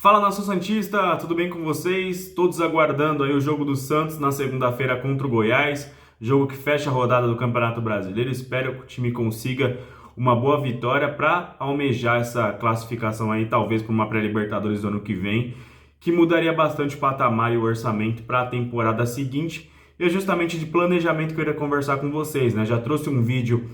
Fala, nação santista, tudo bem com vocês? Todos aguardando aí o jogo do Santos na segunda-feira contra o Goiás, jogo que fecha a rodada do Campeonato Brasileiro. Espero que o time consiga uma boa vitória para almejar essa classificação aí, talvez para uma pré-Libertadores do ano que vem, que mudaria bastante o patamar e o orçamento para a temporada seguinte. E é justamente de planejamento que eu iria conversar com vocês, né? Já trouxe um vídeo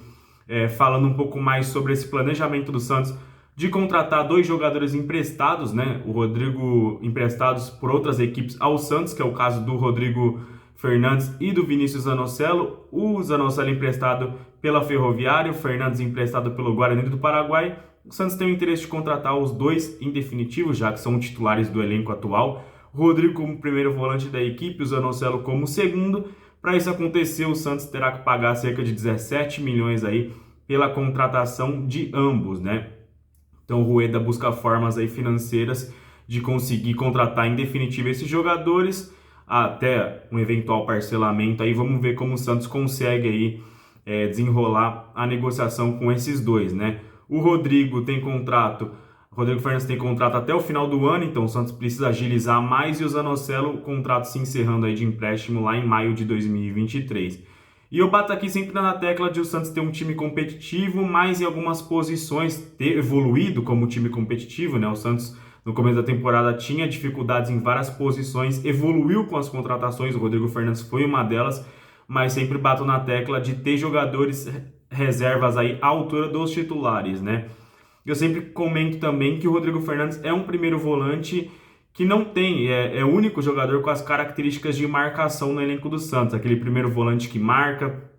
falando um pouco mais sobre esse planejamento do Santos de contratar dois jogadores emprestados, né? O Rodrigo emprestados por outras equipes ao Santos, que é o caso do Rodrigo Fernandes e do Vinícius Zanocelo. O Zanocelo emprestado pela Ferroviária, o Fernandes emprestado pelo Guarani do Paraguai. O Santos tem o interesse de contratar os dois em definitivo, já que são titulares do elenco atual. O Rodrigo como primeiro volante da equipe, o Zanocelo como segundo. Para isso acontecer, o Santos terá que pagar cerca de 17 milhões aí pela contratação de ambos, né? Então o Rueda busca formas aí financeiras de conseguir contratar em definitivo esses jogadores até um eventual parcelamento. Aí vamos ver como o Santos consegue aí desenrolar a negociação com esses dois, né? O Rodrigo Fernandes tem contrato até o final do ano, então o Santos precisa agilizar mais, e o Zanocelo, o contrato se encerrando aí de empréstimo lá em maio de 2023. E eu bato aqui sempre na tecla de o Santos ter um time competitivo, mas em algumas posições ter evoluído como time competitivo, né? O Santos no começo da temporada tinha dificuldades em várias posições, evoluiu com as contratações, o Rodrigo Fernandes foi uma delas, mas sempre bato na tecla de ter jogadores reservas aí à altura dos titulares, né? Eu sempre comento também que o Rodrigo Fernandes é um primeiro volante que não tem, é o único jogador com as características de marcação no elenco do Santos, aquele primeiro volante que marca,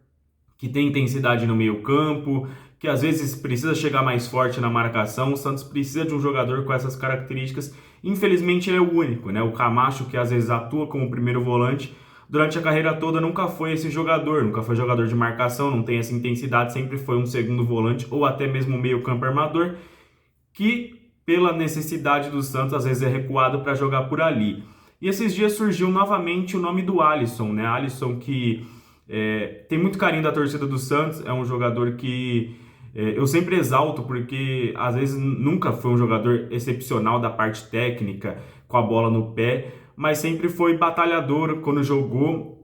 que tem intensidade no meio campo, que às vezes precisa chegar mais forte na marcação. O Santos precisa de um jogador com essas características. Infelizmente ele é o único, né? O Camacho, que às vezes atua como primeiro volante, durante a carreira toda nunca foi esse jogador, nunca foi jogador de marcação, não tem essa intensidade, sempre foi um segundo volante ou até mesmo meio campo armador, que pela necessidade do Santos às vezes é recuado para jogar por ali. E esses dias surgiu novamente o nome do Alisson, né? Alisson que tem muito carinho da torcida do Santos, é um jogador que eu sempre exalto, porque às vezes nunca foi um jogador excepcional da parte técnica, com a bola no pé, mas sempre foi batalhador quando jogou.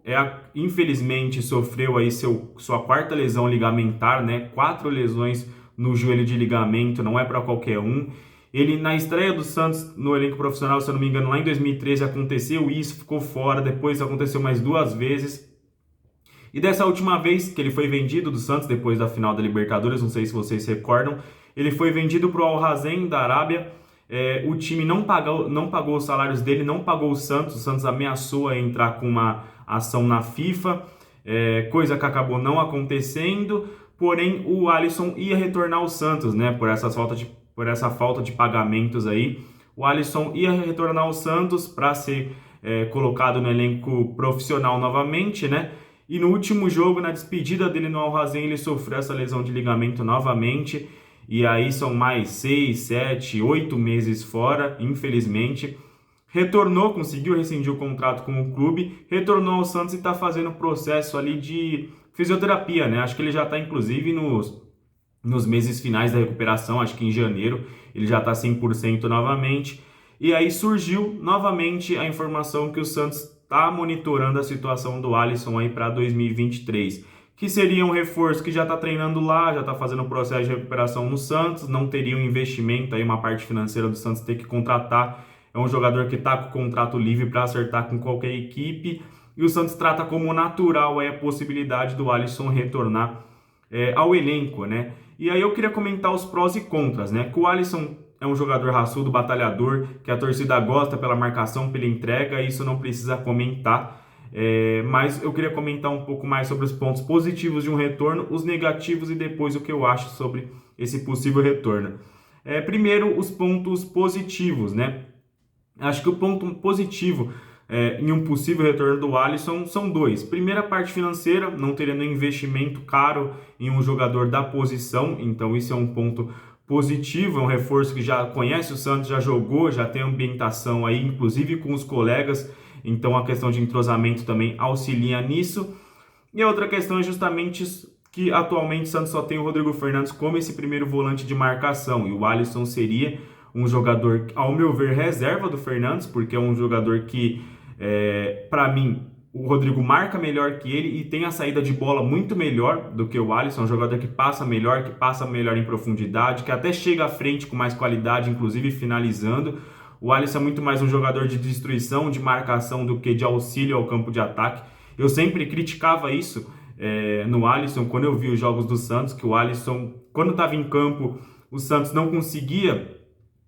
Infelizmente sofreu aí sua quarta lesão ligamentar, né? 4 lesões no joelho de ligamento, não é para qualquer um. Ele, na estreia do Santos no elenco profissional, se eu não me engano, lá em 2013 aconteceu isso, ficou fora, depois aconteceu mais 2 vezes. E dessa última vez que ele foi vendido do Santos, depois da final da Libertadores, não sei se vocês se recordam, ele foi vendido para o Al Razem da Arábia. O time não pagou os salários dele, não pagou o Santos ameaçou a entrar com uma ação na FIFA, coisa que acabou não acontecendo, porém o Alisson ia retornar ao Santos, né, por essa falta de pagamentos aí. O Alisson ia retornar ao Santos para ser colocado no elenco profissional novamente, né? E no último jogo, na despedida dele no Al Razem, ele sofreu essa lesão de ligamento novamente. E aí são mais 6, 7, 8 meses fora, infelizmente. Retornou, conseguiu rescindir o contrato com o clube, retornou ao Santos e está fazendo o processo ali de fisioterapia, né? Acho que ele já está, inclusive, nos meses finais da recuperação, acho que em janeiro ele já está 100% novamente. E aí surgiu novamente a informação que o Santos está monitorando a situação do Alisson aí para 2023, que seria um reforço que já está treinando lá, já está fazendo o processo de recuperação no Santos, não teria um investimento aí, uma parte financeira do Santos ter que contratar. É um jogador que está com o contrato livre para acertar com qualquer equipe, e o Santos trata como natural aí a possibilidade do Alisson retornar ao elenco, né? E aí eu queria comentar os prós e contras, né? Que o Alisson é um jogador raçudo, batalhador, que a torcida gosta pela marcação, pela entrega, isso não precisa comentar. Mas eu queria comentar um pouco mais sobre os pontos positivos de um retorno, os negativos e depois o que eu acho sobre esse possível retorno. Primeiro, os pontos positivos, né? Acho que o ponto positivo em um possível retorno do Alisson são dois. Primeira, a parte financeira, não terendo investimento caro em um jogador da posição, então isso é um ponto positivo, é um reforço que já conhece o Santos, já jogou, já tem ambientação aí, inclusive com os colegas, então a questão de entrosamento também auxilia nisso. E a outra questão é justamente que atualmente o Santos só tem o Rodrigo Fernandes como esse primeiro volante de marcação, e o Alisson seria um jogador, ao meu ver, reserva do Fernandes, porque é um jogador que, para mim, o Rodrigo marca melhor que ele e tem a saída de bola muito melhor do que o Alisson, um jogador que passa melhor em profundidade, que até chega à frente com mais qualidade, inclusive finalizando. O Alisson é muito mais um jogador de destruição, de marcação do que de auxílio ao campo de ataque. Eu sempre criticava isso no Alisson quando eu vi os jogos do Santos, que o Alisson, quando estava em campo, o Santos não conseguia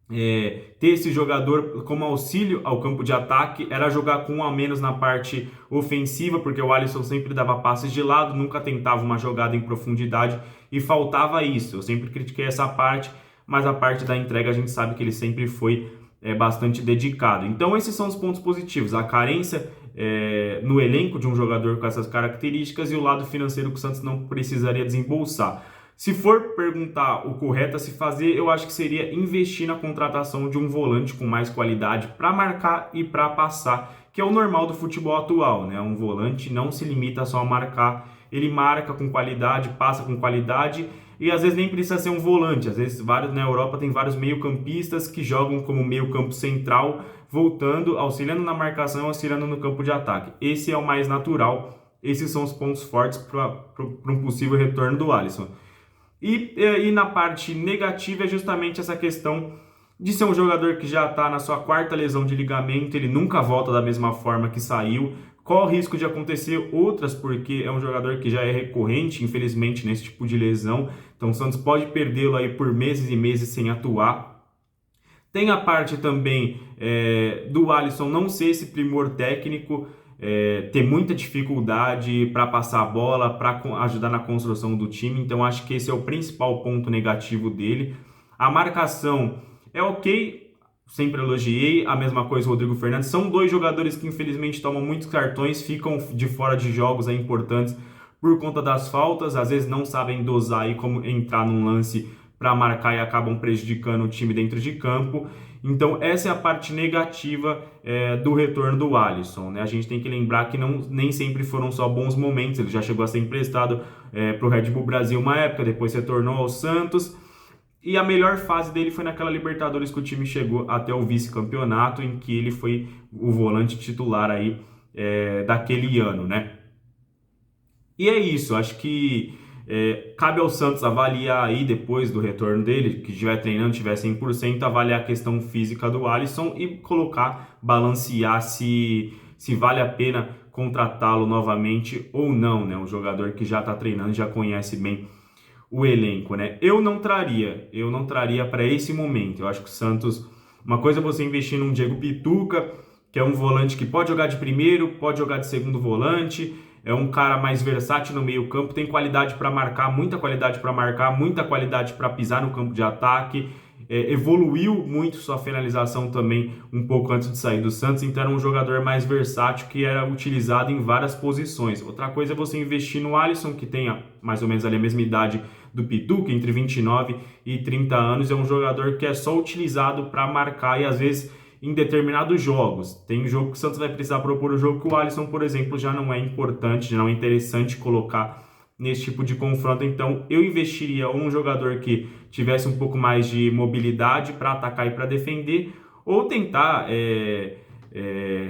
ter esse jogador como auxílio ao campo de ataque, era jogar com um a menos na parte ofensiva, porque o Alisson sempre dava passes de lado, nunca tentava uma jogada em profundidade e faltava isso. Eu sempre critiquei essa parte, mas a parte da entrega a gente sabe que ele sempre foi bastante dedicado. Então esses são os pontos positivos, a carência no elenco de um jogador com essas características e o lado financeiro que o Santos não precisaria desembolsar. Se for perguntar o correto a se fazer, eu acho que seria investir na contratação de um volante com mais qualidade para marcar e para passar, que é o normal do futebol atual, né? Um volante não se limita só a marcar, ele marca com qualidade, passa com qualidade e às vezes nem precisa ser um volante. Às vezes na Europa tem vários meio-campistas que jogam como meio-campo central, voltando, auxiliando na marcação, auxiliando no campo de ataque. Esse é o mais natural, esses são os pontos fortes para um possível retorno do Alisson. E na parte negativa é justamente essa questão de ser um jogador que já está na sua quarta lesão de ligamento, ele nunca volta da mesma forma que saiu, corre risco de acontecer outras, porque é um jogador que já é recorrente, infelizmente, nesse tipo de lesão, então o Santos pode perdê-lo aí por meses e meses sem atuar. Tem a parte também do Alisson não ser esse primor técnico, ter muita dificuldade para passar a bola, para ajudar na construção do time. Então acho que esse é o principal ponto negativo dele. A marcação é ok, sempre elogiei. A mesma coisa o Rodrigo Fernandes. São dois jogadores que infelizmente tomam muitos cartões, ficam de fora de jogos importantes por conta das faltas, às vezes não sabem dosar e como entrar num lance para marcar e acabam prejudicando o time dentro de campo. Então essa é a parte negativa do retorno do Alisson, né? A gente tem que lembrar que nem sempre foram só bons momentos, ele já chegou a ser emprestado para o Red Bull Brasil uma época, depois retornou ao Santos, e a melhor fase dele foi naquela Libertadores que o time chegou até o vice-campeonato, em que ele foi o volante titular aí daquele ano, né? E é isso, acho que cabe ao Santos avaliar aí depois do retorno dele, que estiver treinando, tiver 100%, avaliar a questão física do Alisson e balancear se vale a pena contratá-lo novamente ou não, né? Um jogador que já está treinando, já conhece bem o elenco, né? Eu não traria para esse momento. Eu acho que o Santos, uma coisa é você investir num Diego Pituca, que é um volante que pode jogar de primeiro, pode jogar de segundo volante, é um cara mais versátil no meio campo, tem qualidade para marcar, muita qualidade para pisar no campo de ataque, evoluiu muito sua finalização também um pouco antes de sair do Santos, então era um jogador mais versátil que era utilizado em várias posições. Outra coisa é você investir no Alisson, que tem mais ou menos ali a mesma idade do Pituca, entre 29 e 30 anos, é um jogador que é só utilizado para marcar e às vezes em determinados jogos. Tem jogo que o Santos vai precisar propor o jogo que o Alisson, por exemplo, já não é importante, já não é interessante colocar nesse tipo de confronto. Então eu investiria um jogador que tivesse um pouco mais de mobilidade para atacar e para defender, ou tentar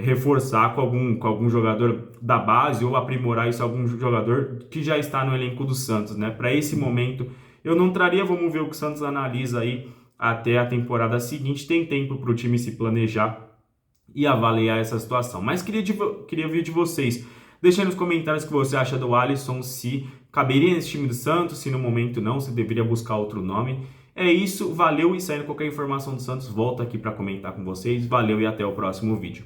reforçar com algum jogador da base, ou aprimorar isso algum jogador que já está no elenco do Santos, né? Para esse momento eu não traria, vamos ver o que o Santos analisa aí até a temporada seguinte, tem tempo para o time se planejar e avaliar essa situação. Mas queria ver de vocês, deixa aí nos comentários o que você acha do Alisson, se caberia nesse time do Santos, se no momento não, se deveria buscar outro nome. É isso, valeu, e saindo qualquer informação do Santos, volto aqui para comentar com vocês. Valeu e até o próximo vídeo.